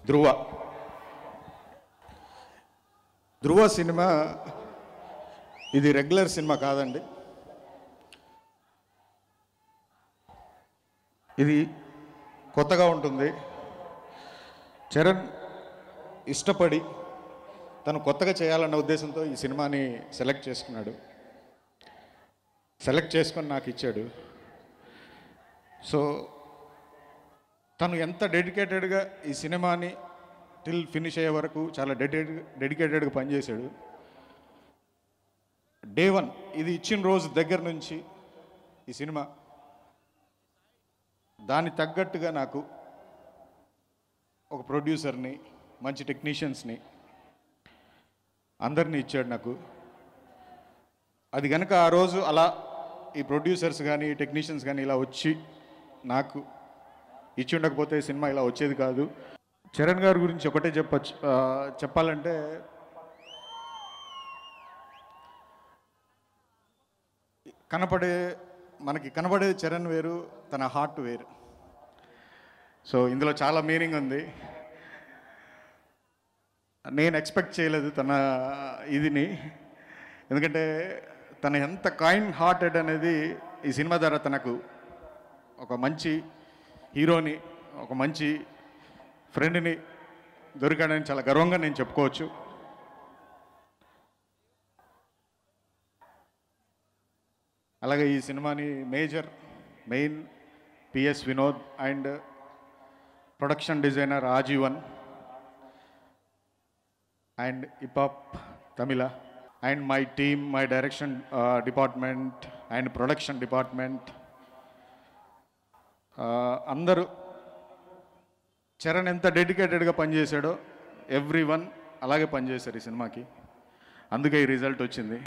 ధృవ ధృవ cinema ఇది regular cinema కాదండి. ఇది కొత్తగా ఉంటుంది. చరణ్ ఇష్టపడి తను కొత్తగా చేయాలన్న ఉద్దేశంతో ఈ సినిమాని సెలెక్ట్ చేసుకున్నాడు. సెలెక్ట్ చేసుకొని నాకు ఇచ్చాడు. సో తను ఎంత డెడికేటెడ్గా ఈ సినిమాని టిల్ ఫినిష్ అయ్యే వరకు చాలా డెడికేటెడ్గా పనిచేశాడు. డే 1 ఇది ఇచ్చిన రోజు దగ్గర నుంచి ఈ సినిమా దాని తగ్గట్టుగా నాకు ఒక ప్రొడ్యూసర్ని, మంచి టెక్నీషియన్స్ని, అందరినీ ఇచ్చాడు నాకు. అది కనుక ఆ రోజు అలా ఈ ప్రొడ్యూసర్స్ కానీ టెక్నీషియన్స్ కానీ ఇలా వచ్చి నాకు ఇచ్చి ఉండకపోతే సినిమా ఇలా వచ్చేది కాదు. చరణ్ గారి గురించి ఒకటే చెప్పాలంటే మనకి కనబడే చరణ్ వేరు, తన హార్ట్ వేరు. సో ఇందులో చాలా మీనింగ్ ఉంది. నేను ఎక్స్పెక్ట్ చేయలేదు తన ఇదిని, ఎందుకంటే తన ఎంత కైండ్ హార్టెడ్ అనేది ఈ సినిమా ద్వారా తనకు ఒక మంచి హీరోని, ఒక మంచి ఫ్రెండ్ని దొరికాడని చాలా గర్వంగా నేను చెప్పుకోవచ్చు. అలాగే ఈ సినిమాని main PS Vinod and production designer Aajeevan and hip hop Tamizha and my team, my direction department and production department అందరూ చరణ్ ఎంత డెడికేటెడ్గా పనిచేశాడో ఎవ్రీవన్ అలాగే పనిచేశారు ఈ సినిమాకి. అందుకే ఈ రిజల్ట్ వచ్చింది.